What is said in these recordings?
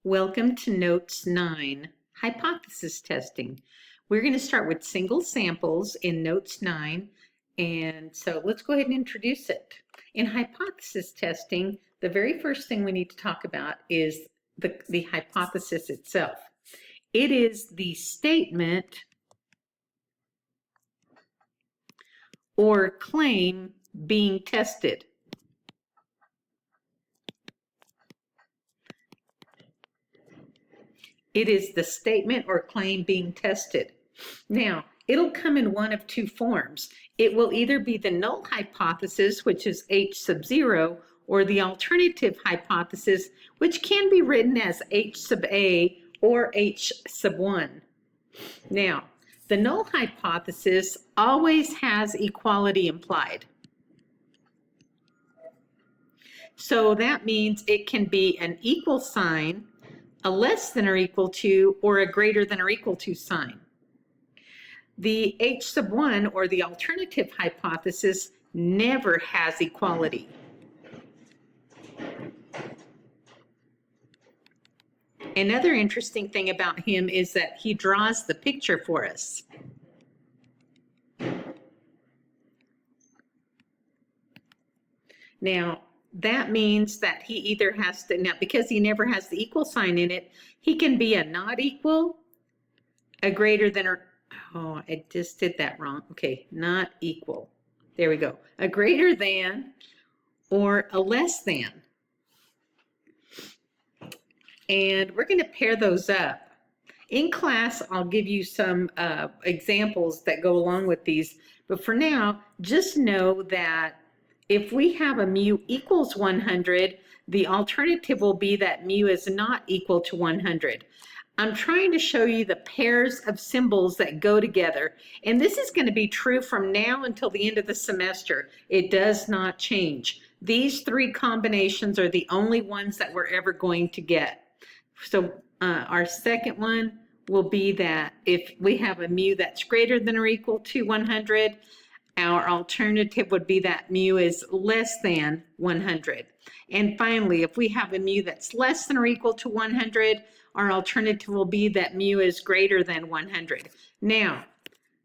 Welcome to Notes 9, Hypothesis Testing. We're going to start with single samples in Notes 9, and so let's go ahead and introduce it. In hypothesis testing, the very first thing we need to talk about is the hypothesis itself. It is the statement or claim being tested. It is the statement or claim being tested. Now, it'll come in one of two forms. It will either be the null hypothesis, which is H sub 0, or the alternative hypothesis, which can be written as H sub A or H sub 1. Now, the null hypothesis always has equality implied. So that means it can be an equal sign, a less than or equal to, or a greater than or equal to sign. The H sub 1, or the alternative hypothesis, never has equality. Another interesting thing about him is that he draws the picture for us. Now, that means that he either has to, now because he never has the equal sign in it, he can be a not equal, a greater than, or, oh, I just did that wrong. Okay, not equal. There we go. A greater than or a less than. And we're going to pair those up. In class, I'll give you some examples that go along with these. But for now, just know that if we have a mu equals 100, the alternative will be that mu is not equal to 100. I'm trying to show you the pairs of symbols that go together. And this is going to be true from now until the end of the semester. It does not change. These three combinations are the only ones that we're ever going to get. So our second one will be that if we have a mu that's greater than or equal to 100, our alternative would be that mu is less than 100. And finally, if we have a mu that's less than or equal to 100, our alternative will be that mu is greater than 100. Now,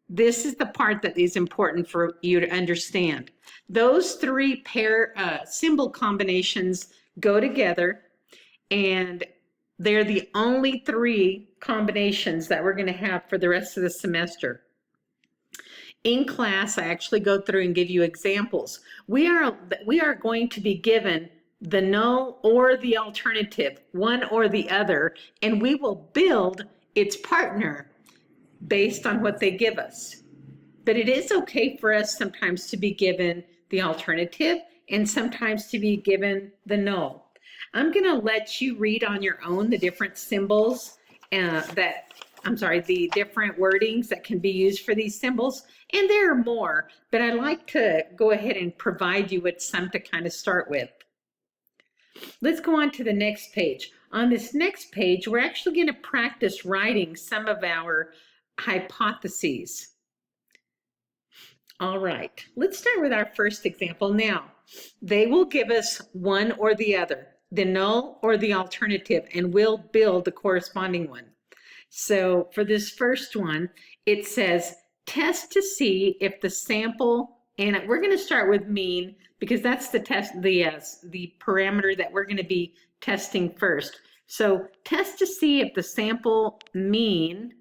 this is the part that is important for you to understand. Those three pair symbol combinations go together, and they're the only three combinations that we're going to have for the rest of the semester. In class, I actually go through and give you examples. We are going to be given the null or the alternative, one or the other, and we will build its partner based on what they give us. But it is okay for us sometimes to be given the alternative and sometimes to be given the null. I'm going to let you read on your own the different symbols the different wordings that can be used for these symbols. And there are more, but I like to go ahead and provide you with some to kind of start with. Let's go on to the next page. On this next page, we're actually going to practice writing some of our hypotheses. All right, let's start with our first example. Now, they will give us one or the other, the null or the alternative, and we'll build the corresponding one. So for this first one, it says, test to see if the sample, and we're going to start with mean because that's the parameter that we're going to be testing first. So test to see if the sample mean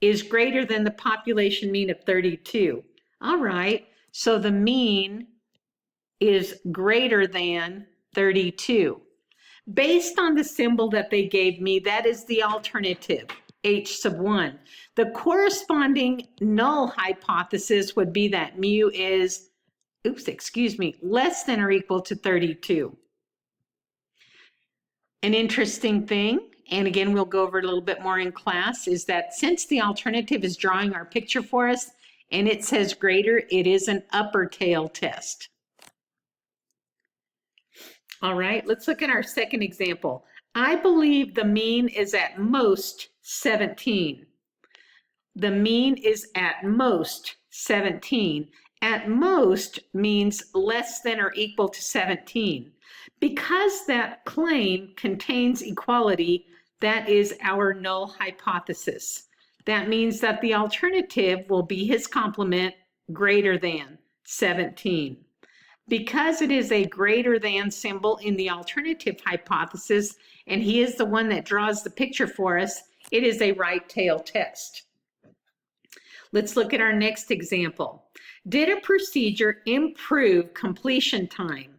is greater than the population mean of 32. All right, so the mean is greater than 32. Based on the symbol that they gave me, that is the alternative, H sub 1. The corresponding null hypothesis would be that mu is, less than or equal to 32. An interesting thing, and again, we'll go over it a little bit more in class, is that since the alternative is drawing our picture for us and it says greater, it is an upper tail test. All right, let's look at our second example. I believe the mean is at most 17. The mean is at most 17. At most means less than or equal to 17. Because that claim contains equality, that is our null hypothesis. That means that the alternative will be his complement greater than 17. Because it is a greater than symbol in the alternative hypothesis, and he is the one that draws the picture for us, it is a right tail test. Let's look at our next example. Did a procedure improve completion time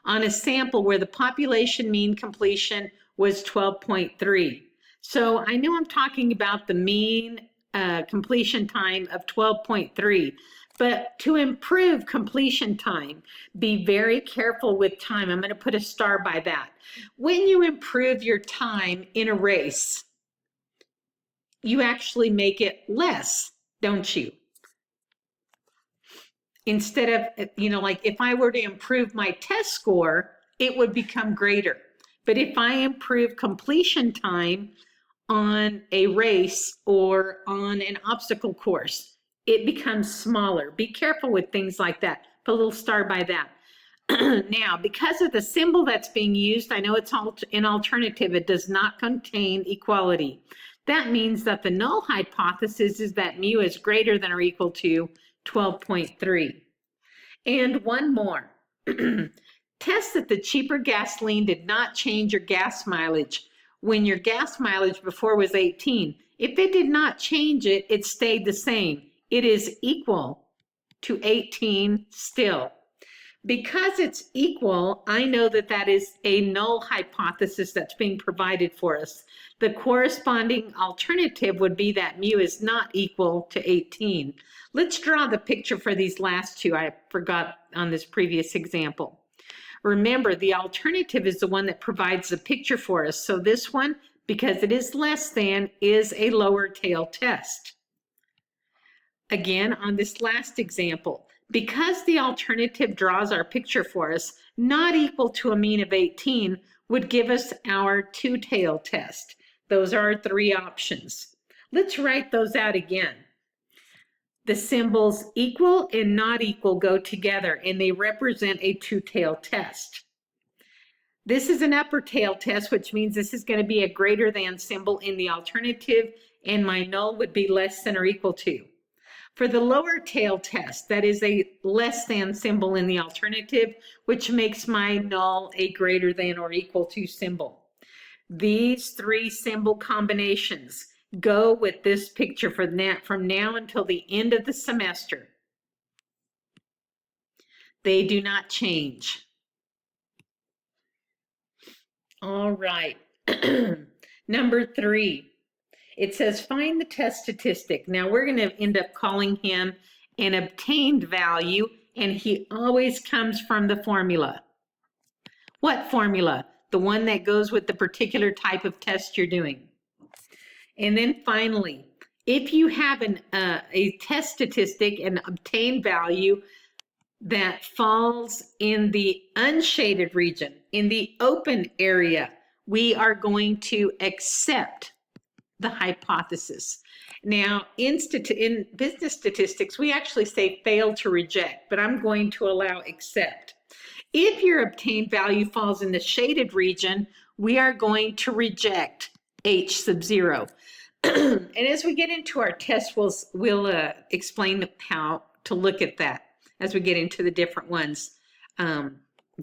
on a sample where the population mean completion was 12.3? So I know I'm talking about the mean completion time of 12.3, but to improve completion time, be very careful with time. I'm going to put a star by that. When you improve your time in a race, you actually make it less, don't you? Instead of, like if I were to improve my test score, it would become greater. But if I improve completion time on a race or on an obstacle course, it becomes smaller. Be careful with things like that. Put a little star by that. Now, because of the symbol that's being used, I know it's an alternative. It does not contain equality. That means that the null hypothesis is that mu is greater than or equal to 12.3. And one more. Test that the cheaper gasoline did not change your gas mileage when your gas mileage before was 18. If it did not change it, it stayed the same. It is equal to 18 still. Because it's equal, I know that that is a null hypothesis that's being provided for us. The corresponding alternative would be that mu is not equal to 18. Let's draw the picture for these last two. I forgot on this previous example. Remember, the alternative is the one that provides the picture for us. So this one, because it is less than, is a lower tail test. Again, on this last example, because the alternative draws our picture for us, not equal to a mean of 18 would give us our two-tail test. Those are our three options. Let's write those out again. The symbols equal and not equal go together, and they represent a two-tail test. This is an upper tail test, which means this is going to be a greater than symbol in the alternative, and my null would be less than or equal to. For the lower tail test, that is a less than symbol in the alternative, which makes my null a greater than or equal to symbol. These three symbol combinations go with this picture from now until the end of the semester. They do not change. All right. Number 3. It says find the test statistic. Now we're going to end up calling him an obtained value, and he always comes from the formula. What formula? The one that goes with the particular type of test you're doing. And then finally, if you have a test statistic, an obtained value that falls in the unshaded region, in the open area, we are going to accept the hypothesis. Now, in business statistics, we actually say fail to reject, but I'm going to allow accept. If your obtained value falls in the shaded region, we are going to reject H sub 0. And as we get into our test, we'll explain how to look at that as we get into the different ones.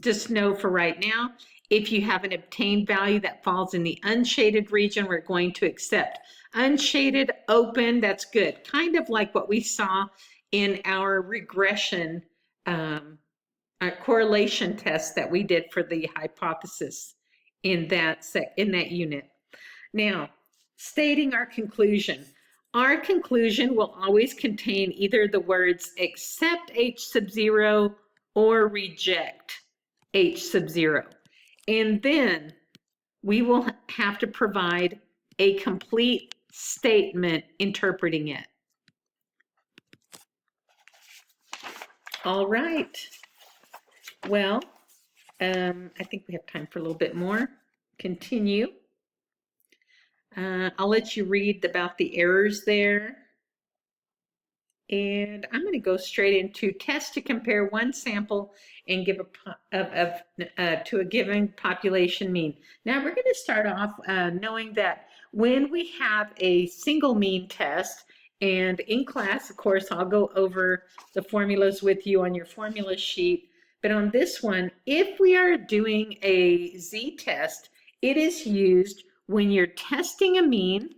Just know for right now, if you have an obtained value that falls in the unshaded region, we're going to accept. Unshaded, open, that's good. Kind of like what we saw in our regression correlation test that we did for the hypothesis in that unit. Now, stating our conclusion. Our conclusion will always contain either the words accept H sub 0 or reject H sub 0. And then we will have to provide a complete statement interpreting it. All right. Well, I think we have time for a little bit more. Continue. I'll let you read about the errors there. And I'm going to go straight into test to compare one sample and give to a given population mean. Now we're going to start off knowing that when we have a single mean test, and in class, of course, I'll go over the formulas with you on your formula sheet. But on this one, if we are doing a z-test, it is used when you're testing a mean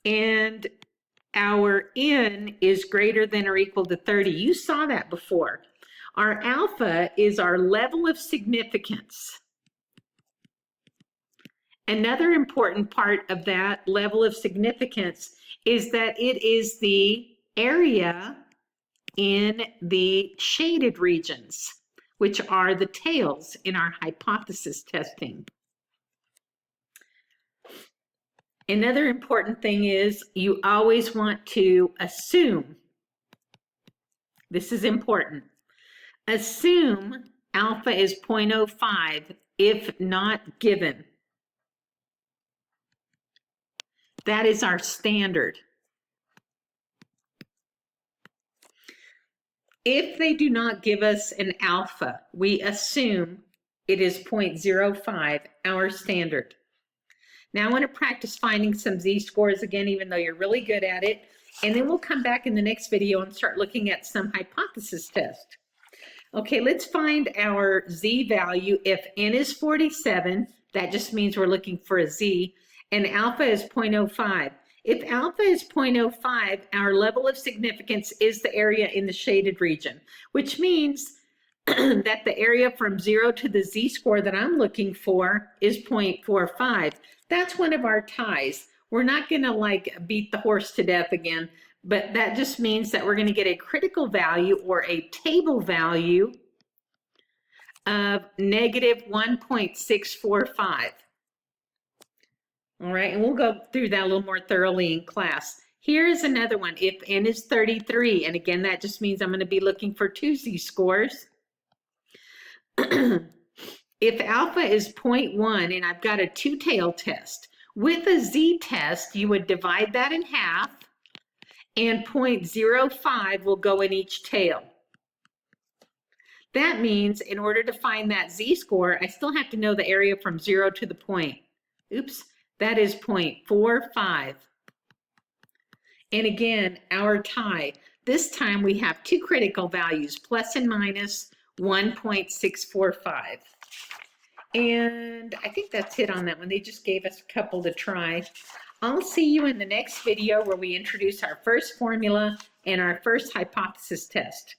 and our n is greater than or equal to 30. You saw that before. Our alpha is our level of significance. Another important part of that level of significance is that it is the area in the shaded regions, which are the tails in our hypothesis testing. Another important thing is you always want to assume, this is important, assume alpha is 0.05 if not given. That is our standard. If they do not give us an alpha, we assume it is 0.05, our standard. Now I want to practice finding some z-scores again, even though you're really good at it. And then we'll come back in the next video and start looking at some hypothesis tests. Okay, let's find our z-value. If n is 47, that just means we're looking for a z, and alpha is 0.05. If alpha is 0.05, our level of significance is the area in the shaded region, which means that the area from 0 to the z-score that I'm looking for is 0.45. That's one of our ties. We're not going to like beat the horse to death again, but that just means that we're going to get a critical value or a table value of negative 1.645. All right, and we'll go through that a little more thoroughly in class. Here's another one. If n is 33, and again, that just means I'm going to be looking for 2 z-scores. If alpha is 0.1 and I've got a two-tail test, with a z-test, you would divide that in half, and 0.05 will go in each tail. That means in order to find that z-score, I still have to know the area from 0 to the point. Oops, that is 0.45. And again, our tie. This time we have 2 critical values, plus and minus 1.645. And I think that's it on that one. They just gave us a couple to try. I'll see you in the next video where we introduce our first formula and our first hypothesis test.